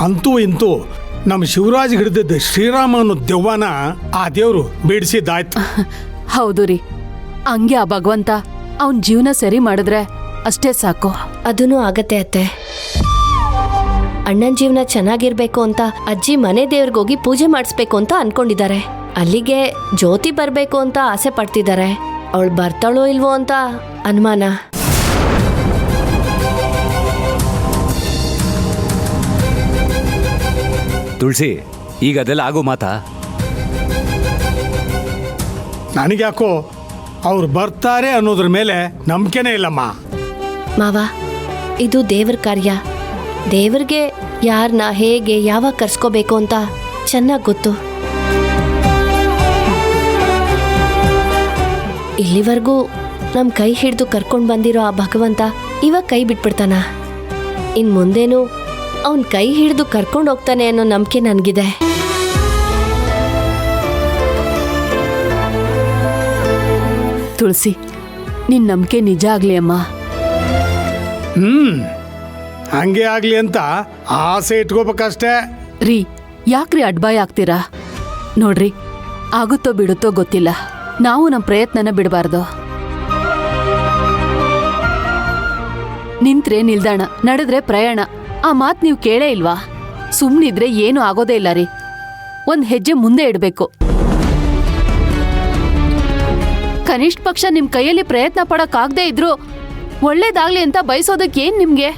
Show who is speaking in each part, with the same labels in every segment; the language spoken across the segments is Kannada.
Speaker 1: ಅಂತೂ ಇಂತೂ ನಮ್ಮ ಶಿವರಾಜ್ ಹಿಡಿದಿದ್ದ ಶ್ರೀರಾಮ ಅನ್ನೋ ದೆವ್ವನ ಆ ದೇವ್ರು ಬಿಡಿಸಿದ್ದಾಯ್ತು.
Speaker 2: ಹೌದು ರೀ, ಹಂಗೆ ಆ ಭಗವಂತ ಅವನ್ ಜೀವನ ಸರಿ ಮಾಡಿದ್ರೆ ಅಷ್ಟೇ ಸಾಕು.
Speaker 3: ಅದೂ ಆಗತ್ತೆ ಅತ್ತೆ. ಅಣ್ಣನ ಜೀವನ ಚೆನ್ನಾಗಿರ್ಬೇಕು ಅಂತ ಅಜ್ಜಿ ಮನೆ ದೇವ್ರಿಗೋಗಿ ಪೂಜೆ ಮಾಡಿಸ್ಬೇಕು ಅಂತ ಅನ್ಕೊಂಡಿದ್ದಾರೆ. ಅಲ್ಲಿಗೆ ಜ್ಯೋತಿ ಬರ್ಬೇಕು ಅಂತ ಆಸೆ ಪಡ್ತಿದ್ದಾರೆ. ಅವಳು ಬರ್ತಾಳೋ ಇಲ್ವೋ ಅಂತ ಅನುಮಾನ.
Speaker 4: ತುಳಸಿ, ಈಗ ಅದೆಲ್ಲ ಆಗೋ ಮಾತಾ?
Speaker 1: ನನಗ್ಯಾಕೋ ಅವ್ರು ಬರ್ತಾರೆ ಅನ್ನೋದ್ರ ಮೇಲೆ ನಂಬಿಕೆನೇ ಇಲ್ಲಮ್ಮ.
Speaker 3: ಮಾವ, ಇದು ದೇವ್ರ ಕಾರ್ಯ. ದೇವ್ರಿಗೆ ಯಾರನ್ನ ಹೇಗೆ ಯಾವಾಗ ಕರ್ಸ್ಕೋಬೇಕು ಅಂತ ಚೆನ್ನಾಗಿ ಗೊತ್ತು. ಇಲ್ಲಿವರೆಗೂ ನಮ್ಮ ಕೈ ಹಿಡಿದು ಕರ್ಕೊಂಡು ಬಂದಿರೋ ಆ ಭಗವಂತ ಇವಾಗ ಕೈ ಬಿಟ್ಬಿಡ್ತಾನ? ಇನ್ ಮುಂದೇನು ಅವನ್ ಕೈ ಹಿಡಿದು ಕರ್ಕೊಂಡು ಹೋಗ್ತಾನೆ ಅನ್ನೋ ನಂಬಿಕೆ ನನಗಿದೆ.
Speaker 2: ತುಳಸಿ, ನಿನ್ ನಂಬಿಕೆ ನಿಜ ಆಗ್ಲಿ ಅಮ್ಮ.
Speaker 1: ಹಂಗೆ ಆಗ್ಲಿ ಅಂತ ಆಸೆ ಇಟ್ಕೋಬೇಕಷ್ಟೇ.
Speaker 2: ರೀ, ಯಾಕ್ರಿ ಅಡ್ಬಾಯ್ ಆಗ್ತೀರಾ? ನೋಡ್ರಿ, ಆಗುತ್ತೋ ಬಿಡುತ್ತೋ ಗೊತ್ತಿಲ್ಲ, ನಾವು ನಮ್ಮ ಪ್ರಯತ್ನನ ಬಿಡಬಾರ್ದು. ನಿಂತ್ರೆ ನಿಲ್ದಾಣ, ನಡೆದ್ರೆ ಪ್ರಯಾಣ. ಆ ಮಾತ್ ನೀವು ಕೇಳೇ ಇಲ್ವಾ? ಸುಮ್ನಿದ್ರೆ ಏನು ಆಗೋದೇ ಇಲ್ಲ ರೀ. ಒಂದ್ ಹೆಜ್ಜೆ ಮುಂದೆ ಇಡ್ಬೇಕು. ಕನಿಷ್ಠ ಪಕ್ಷ ನಿಮ್ ಕೈಯಲ್ಲಿ ಪ್ರಯತ್ನ ಪಡಕ್ಕಾಗದೇ ಇದ್ರು ಒಳ್ಳೇದಾಗ್ಲಿ ಅಂತ ಬಯಸೋದಕ್ಕೆ ಏನ್ ನಿಮ್ಗೆ?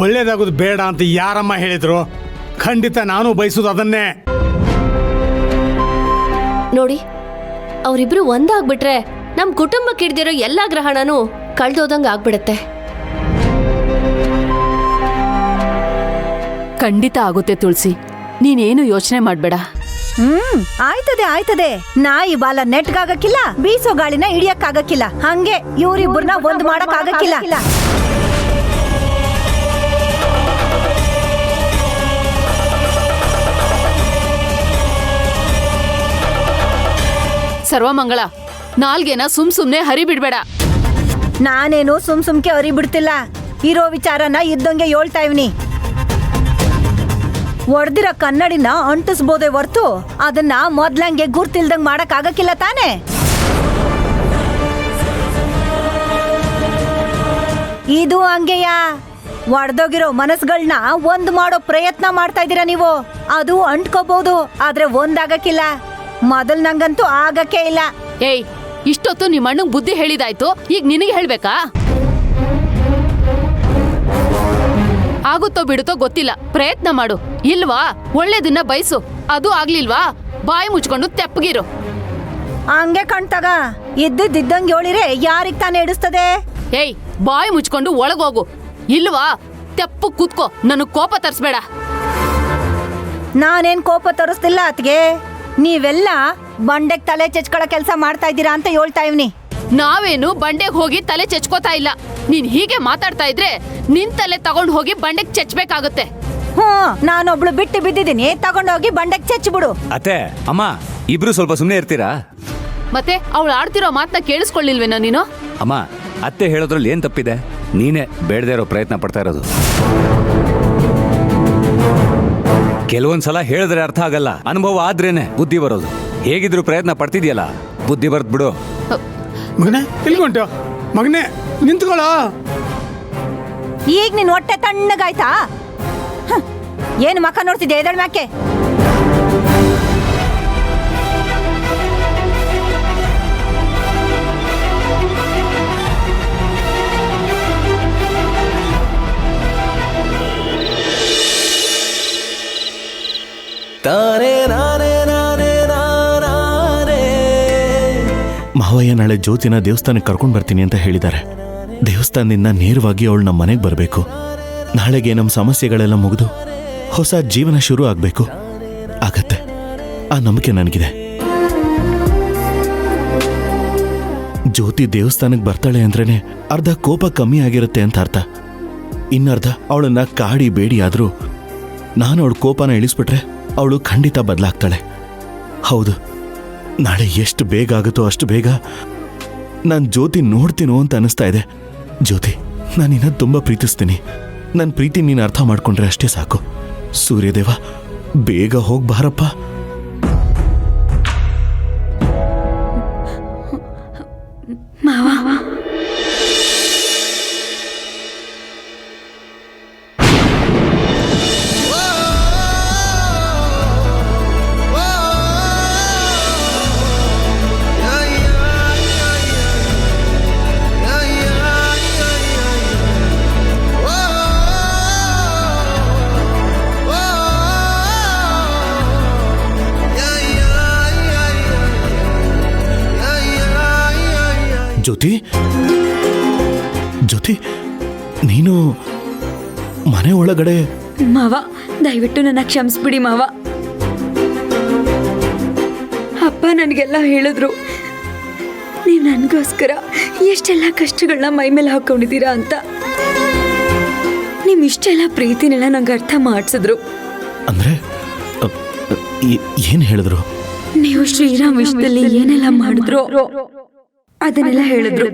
Speaker 1: ಒಳ್ಳೇದಾಗೋದು ಬೇಡ ಅಂತ ಯಾರಮ್ಮ ಹೇಳಿದ್ರು? ಖಂಡಿತ ನಾನು ಬಯಸೋದು ಅದನ್ನೇ.
Speaker 3: ನೋಡಿ, ಅವರಿಬ್ರು ಒಂದಾಗ್ಬಿಟ್ರೆ ನಮ್ ಕುಟುಂಬಕ್ಕೆ ಹಿಡ್ದಿರೋ ಎಲ್ಲಾ ಗ್ರಹಣನೂ ಕಳ್ದೋದಂಗ ಆಗ್ಬಿಡತ್ತೆ.
Speaker 2: ಖಂಡಿತ ಆಗುತ್ತೆ ತುಳಸಿ, ನೀನೇನು ಯೋಚನೆ ಮಾಡ್ಬೇಡ.
Speaker 5: ಆಯ್ತದೆ. ನಾಯಿ ಬಾಲ ನೆಟ್ಗಾಗಕ್ಕಿಲ್ಲ, ಬೀಸೋ ಗಾಳಿನ ಹಿಡಿಯಕ್ಕಾಗಕ್ಕಿಲ್ಲ. ಹಂಗೆ ಇವ್ರಿಬ್ಬರನ್ನ ಒಂದ್ ಮಾಡಕ್ ಆಗಕ್ಕಿಲ್ಲ.
Speaker 2: ಸರ್ವಮಂಗಳ, ನಾಲ್ಗೆನ ಸುಮ್ನೆ ಹರಿ ಬಿಡ್ಬೇಡ.
Speaker 5: ನಾನೇನು ಸುಮ್ಕೆ ಅರಿ ಬಿಡ್ತಿಲ್ಲ. ಇರೋ ವಿಚಾರನ ಇದ್ದಂಗೆ ಹೇಳ್ತಾ ಇವ್ನಿ. ಒಡ್ದಿರೋ ಕನ್ನಡಿನ ಅಂಟಿಸ್ಬೋದೇ ಹೊರ್ತು ಅದನ್ನ ಮೊದ್ಲಂಗೆ ಗುರ್ತಿಲ್ದಂಗ್ ಮಾಡಕ್ ಆಗಕ್ಕಿಲ್ಲ ತಾನೆ. ಇದು ಹಂಗೆಯ ಒಡ್ದೋಗಿರೋ ಮನಸ್ಗಳನ್ನ ಒಂದ್ ಮಾಡೋ ಪ್ರಯತ್ನ ಮಾಡ್ತಾ ಇದೀರ ನೀವು. ಅದು ಅಂಟ್ಕೋಬಹುದು, ಆದ್ರೆ ಒಂದಾಗಕ್ಕಿಲ್ಲ. ಮೊದಲ್ ನಂಗಂತೂ ಆಗಕ್ಕೆ ಇಲ್ಲ.
Speaker 2: ಏಯ್, ಇಷ್ಟೊತ್ತು ನಿಮ್ಮ ಅಣ್ಣಂಗ್ ಬುದ್ಧಿ ಹೇಳಿದಾಯ್ತು, ಈಗ ನಿನಗೆ ಹೇಳ್ಬೇಕಾ? ಆಗುತ್ತೋ ಬಿಡುತ್ತೋ ಗೊತ್ತಿಲ್ಲ, ಪ್ರಯತ್ನ ಮಾಡು. ಇಲ್ವಾ, ಒಳ್ಳೇದನ್ನ ಬಯಸು. ಅದು ಆಗ್ಲಿಲ್ವಾ, ಬಾಯಿ ಮುಚ್ಕೊಂಡು ತೆಪ್ಪಗಿರು.
Speaker 5: ಹಂಗೆ ಕಣ್ತಾಗ ಇದ್ದಂಗೆ ಹೇಳಿರೆ ಯಾರಿಗ್ ತಾನೇ ಹಿಡಿಸ್ತದೆ?
Speaker 2: ಏಯ್, ಬಾಯಿ ಮುಚ್ಕೊಂಡು ಒಳಗೋಗು. ಇಲ್ವಾ, ತೆಪ್ಪು ಕೂತ್ಕೋ. ನನಗ್ ಕೋಪ ತರಿಸ್ಬೇಡ.
Speaker 5: ನಾನೇನ್ ಕೋಪ ತೋರಿಸ್ತಿಲ್ಲ ಅತ್ಗೆ. ನೀವೆಲ್ಲ ಬಂಡೆಗ್ ತಲೆ ಚೆಚ್ಕೊಳ್ಳೋ ಕೆಲಸ ಮಾಡ್ತಾ ಇದ್ದೀರಾ ಅಂತ ಹೇಳ್ತಾ ಇವ್ನಿ.
Speaker 2: ನಾವೇನು ಬಂಡೆಗೆ ಹೋಗಿ ತಲೆ ಚೆಚ್ಕೋತಾ ಇಲ್ಲ. ನೀನ್ ಹೀಗೆ ಮಾತಾಡ್ತಾ ಇದ್ರೆ ನಿನ್ ತಲೆ ತಗೊಂಡ್ ಹೋಗಿ ಬಂಡೆಗ್ ಚೆಚ್ಬೇಕಾಗುತ್ತೆ.
Speaker 5: ನಾನೊಬ್ಳು ಬಿಟ್ಟು ಬಿದ್ದಿದ್ದೀನಿ, ತಗೊಂಡೋಗಿ ಬಂಡೆಗ್ ಚೆಚ್ಬಿಡು.
Speaker 4: ಅತ್ತೆ, ಅಮ್ಮ, ಇಬ್ರು ಸ್ವಲ್ಪ ಸುಮ್ಮನೆ ಇರ್ತೀರಾ?
Speaker 2: ಮತ್ತೆ ಅವಳು ಆಡ್ತಿರೋ ಮಾತನ್ನ ಕೇಳಿಸ್ಕೊಳ್ಳಿಲ್ವೇನೋ ನೀನು?
Speaker 4: ಅಮ್ಮ, ಅತ್ತೆ ಹೇಳೋದ್ರಲ್ಲಿ ಏನ್ ತಪ್ಪಿದೆ? ನೀನೇ ಬೇಡದೇ ಇರೋ ಪ್ರಯತ್ನ ಪಡ್ತಾ ಇರೋದು. ಕೆಲವೊಂದ್ಸಲ ಹೇಳಿದ್ರೆ ಅರ್ಥ ಆಗಲ್ಲ, ಅನುಭವ ಆದ್ರೇನೆ ಬುದ್ಧಿ ಬರೋದು. ಹೇಗಿದ್ರು ಪ್ರಯತ್ನ ಪಡ್ತಿದ್ಯಲ್ಲ, ಬುದ್ಧಿ ಬರ್ದ್ ಬಿಡು.
Speaker 1: ಮಗನೇ ಎಲ್ಗೊಂಟು? ಮಗನೇ ನಿಂತ್ಕೊಳ್ಳೋ.
Speaker 5: ಈಗ ನಿನ್ ಹೊಟ್ಟೆ ತಣ್ಣಗಾಯ್ತಾ? ಏನು ಮಕ್ಕ ನೋಡ್ತಿದ್ದೆ? ಎದಳ್ ಮ್ಯಾಕೆ.
Speaker 6: ಮಾವಯ್ಯ ನಾಳೆ ಜ್ಯೋತಿನ ದೇವಸ್ಥಾನಕ್ಕೆ ಕರ್ಕೊಂಡು ಬರ್ತೀನಿ ಅಂತ ಹೇಳಿದ್ದಾರೆ. ದೇವಸ್ಥಾನದಿಂದ ನೇರವಾಗಿ ಅವಳು ನಮ್ಮ ಮನೆಗೆ ಬರಬೇಕು. ನಾಳೆಗೆ ನಮ್ಮ ಸಮಸ್ಯೆಗಳೆಲ್ಲ ಮುಗಿದು ಹೊಸ ಜೀವನ ಶುರು ಆಗಬೇಕು. ಆಗತ್ತೆ, ಆ ನಂಬಿಕೆ ನನಗಿದೆ. ಜ್ಯೋತಿ ದೇವಸ್ಥಾನಕ್ಕೆ ಬರ್ತಾಳೆ ಅಂದ್ರೇನೆ ಅರ್ಧ ಕೋಪ ಕಮ್ಮಿ ಆಗಿರುತ್ತೆ ಅಂತ ಅರ್ಥ. ಇನ್ನರ್ಧ ಅವಳನ್ನ ಕಾಡಿ ಬೇಡಿ ಆದರೂ ನಾನು ಅವಳ ಕೋಪನ ಇಳಿಸ್ಬಿಟ್ರೆ ಅವಳು ಖಂಡಿತ ಬದಲಾಗ್ತಾಳೆ. ಹೌದು, ನಾಳೆ ಎಷ್ಟು ಬೇಗ ಆಗುತ್ತೋ ಅಷ್ಟು ಬೇಗ ನಾನು ಜ್ಯೋತಿ ನೋಡ್ತೀನೋ ಅಂತ ಅನಿಸ್ತಾ ಇದೆ. ಜ್ಯೋತಿ, ನಾನಿನ್ನ ತುಂಬ ಪ್ರೀತಿಸ್ತೀನಿ. ನನ್ನ ಪ್ರೀತಿ ನೀನು ಅರ್ಥ ಮಾಡ್ಕೊಂಡ್ರೆ ಅಷ್ಟೇ ಸಾಕು. ಸೂರ್ಯದೇವ, ಬೇಗ ಹೋಗಿ ಬಾರಪ್ಪ. ಜ್ಯೋತಿ, ಜ್ಯೋತಿ, ನೀನು ಮನೆ ಒಳಗಡೆ.
Speaker 7: ಮಾವ, ದಯವಿಟ್ಟು ನನ್ನ ಕ್ಷಮಿಸ್ಬಿಡಿ ಮಾವ. ಅಪ್ಪ ನನಗೆಲ್ಲ ಹೇಳಿದ್ರು, ನೀವು ನನಗೋಸ್ಕರ ಎಷ್ಟೆಲ್ಲ ಕಷ್ಟಗಳನ್ನ ಮೈ ಮೇಲೆ ಹಾಕೊಂಡಿದ್ದೀರಾ ಅಂತ. ನಿಮ್ ಇಷ್ಟೆಲ್ಲ ಪ್ರೀತಿನೆಲ್ಲ ನಂಗೆ ಅರ್ಥ ಮಾಡಿಸಿದ್ರು.
Speaker 6: ಅಂದ್ರೆ ಏನ್ ಹೇಳಿದ್ರು?
Speaker 7: ನೀವು ಶ್ರೀರಾಮ್ ವಿಷಯದಲ್ಲಿ ಏನೆಲ್ಲ ಮಾಡಿದ್ರು ಅದನ್ನೆಲ್ಲ ಹೇಳಿದ್ರು.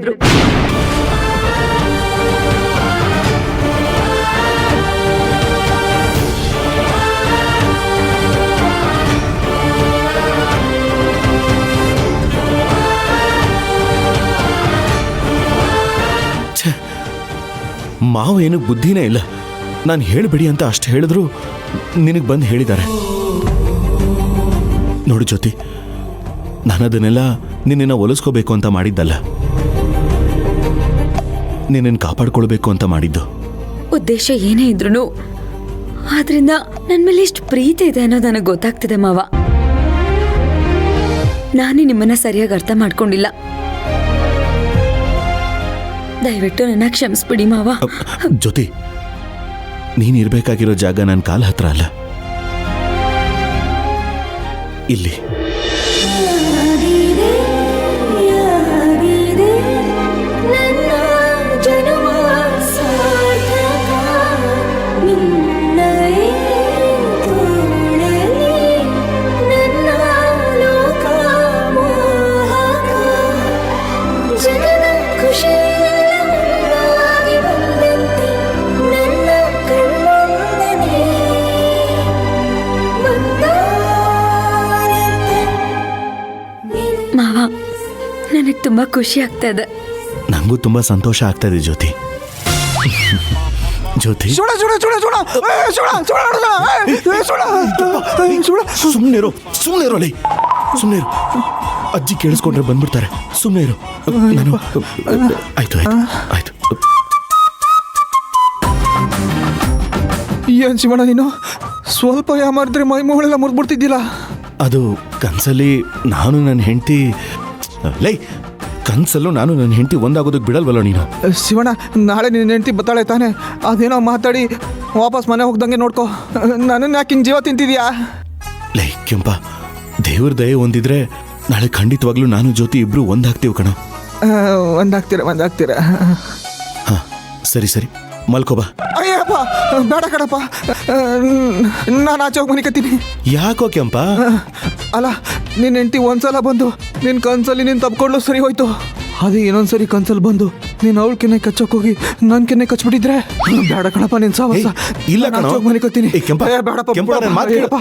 Speaker 6: ಮಾವ ಏನು ಬುದ್ಧಿನೇ ಇಲ್ಲ. ನಾನು ಹೇಳ್ಬಿಡಿ ಅಂತ ಅಷ್ಟು ಹೇಳಿದ್ರು ನಿನಗೆ ಬಂದು ಹೇಳಿದ್ದಾರೆ. ನೋಡು ಜ್ಯೋತಿ, ನಾನದನ್ನೆಲ್ಲ ನಿನ್ನನ್ನು ಒಲಿಸ್ಕೋಬೇಕು ಅಂತ ಮಾಡಿದ್ದಲ್ಲ, ನಿನ್ನನ್ನು ಕಾಪಾಡ್ಕೊಳ್ಬೇಕು ಅಂತ ಮಾಡಿದ್ದು.
Speaker 7: ಉದ್ದೇಶ ಏನೇ ಇದ್ರು ಆದ್ರಿಂದ ನನ್ನ ಮೇಲೆ ಎಷ್ಟು ಪ್ರೀತಿ ಇದೆ ಅನ್ನೋದು ನನಗೆ ಗೊತ್ತಾಗ್ತಿದೆ ಮಾವ. ನಾನೇ ನಿಮ್ಮನ್ನ ಸರಿಯಾಗಿ ಅರ್ಥ ಮಾಡ್ಕೊಂಡಿಲ್ಲ. ದಯವಿಟ್ಟು ನನ್ನ ಕ್ಷಮಿಸ್ಬಿಡಿ ಮಾವ.
Speaker 6: ಜ್ಯೋತಿ, ನೀನಿರ್ಬೇಕಾಗಿರೋ ಜಾಗ ನನ್ನ ಕಾಲ ಹತ್ರ ಅಲ್ಲ, ಇಲ್ಲಿ.
Speaker 7: ಮಾವ, ನನಗೆ ತುಂಬಾ ಖುಷಿ ಆಗ್ತಾ ಇದೆ.
Speaker 6: ನಂಗೂ ತುಂಬಾ ಸಂತೋಷ ಆಗ್ತಾ ಇದೆ ಜ್ಯೋತಿ. ಜ್ಯೋತಿ, ಸುಮ್ಮನಿರೋ, ಸುಮ್ಮನಿರೋ ಲೈ, ಸುಮ್ಮನಿರು. ಅಜ್ಜಿ ಕೇಳಿಸ್ಕೊಂಡ್ರೆ ಬಂದ್ಬಿಡ್ತಾರೆ. ಸುಮ್ಮನೆ ಇರು. ನಾನು ಆಯ್ತು ಆಯ್ತು ಆಯ್ತು.
Speaker 8: ಏನ್ ಶಿವಣ್ಣ, ನೀನು ಸ್ವಲ್ಪ ಯಾಮಾರಿದ್ರೆ ಮೈ ಮೂಳೆಲ್ಲ ಮುರಿದ್ಬಿಡ್ತಿದ್ದಿಲ್ಲ.
Speaker 6: ಅದು ಕನ್ಸಲ್ಲಿ ನಾನು ನನ್ನ ಹೆಂಡತಿ, ಲೈ, ಕನ್ಸಲ್ಲೂ ನಾನು ನನ್ನ ಹೆಂಡತಿ ಒಂದಾಗೋದಕ್ಕೆ ಬಿಡಲ್ವಲ್ಲ ನೀನು.
Speaker 8: ಶಿವಣ್ಣ, ನಾಳೆ ನಿನ್ನ ಹೆಂಡತಿ ಬತ್ತಾಳೆ ತಾನೆ, ಅದೇನೋ ಮಾತಾಡಿ ವಾಪಸ್ ಮನೆ ಹೋಗ್ದಂಗೆ ನೋಡ್ಕೋ. ನನ್ನನ್ನು ಯಾಕೆ ಹಿಂಗೆ ಜೀವ ತಿಂತಿದ್ಯಾ?
Speaker 6: ಲೈ ಕೆಂಪ, ದೇವ್ರ ದಯೆ ಒಂದಿದ್ರೆ ನಾಳೆ ಖಂಡಿತವಾಗ್ಲೂ ನಾನು ಜ್ಯೋತಿ ಇಬ್ರು ಒಂದಾಗ್ತೀವಿ ಕಣ.
Speaker 8: ಒಂದಾಗ್ತೀರ.
Speaker 6: ಹಾ, ಸರಿ ಸರಿ, ಮಲ್ಕೋಬಾ.
Speaker 8: ಅಯ್ಯಪ್ಪ, ಬೇಡ ಕಣಪ್ಪ, ನಾನು ಆಚೆ ಹೋಗಿ ಮನಿಕತ್ತೀನಿ.
Speaker 6: ಯಾಕೋ ಕೆಂಪ?
Speaker 8: ಅಲ್ಲ, ನಿನ್ನ ಹೆಂಡತಿ ಒಂದ್ಸಲ ಬಂದು ನಿನ್ನ ಕನ್ಸಲ್ಲಿ ನೀನು ತಪ್ಕೊಂಡು ಸರಿ ಹೋಯ್ತು. ಅದೇ ಇನ್ನೊಂದ್ಸರಿ ಕನ್ಸಲ್ಲಿ ಬಂದು ನೀನು ಅವಳ ಕೆನ್ನೆ ಕಚ್ಚೋಕೋಗಿ ನನ್ನ ಕೆನ್ನೆ ಕಚ್ಬಿಟ್ಟಿದ್ರೆ ಬೇಡ ಕಣಪ್ಪ, ನಿನ್ನ ಸಾವಸ.
Speaker 6: ಇಲ್ಲ ಕಣ,
Speaker 8: ಮನಿಕತ್ತೀನಿ.
Speaker 6: ಕೆಂಪ,
Speaker 8: ಬೇಡಪ್ಪ,
Speaker 6: ಕೆಂಪ, ನನ್ನ ಮಾತು ಕೇಳಪ್ಪ.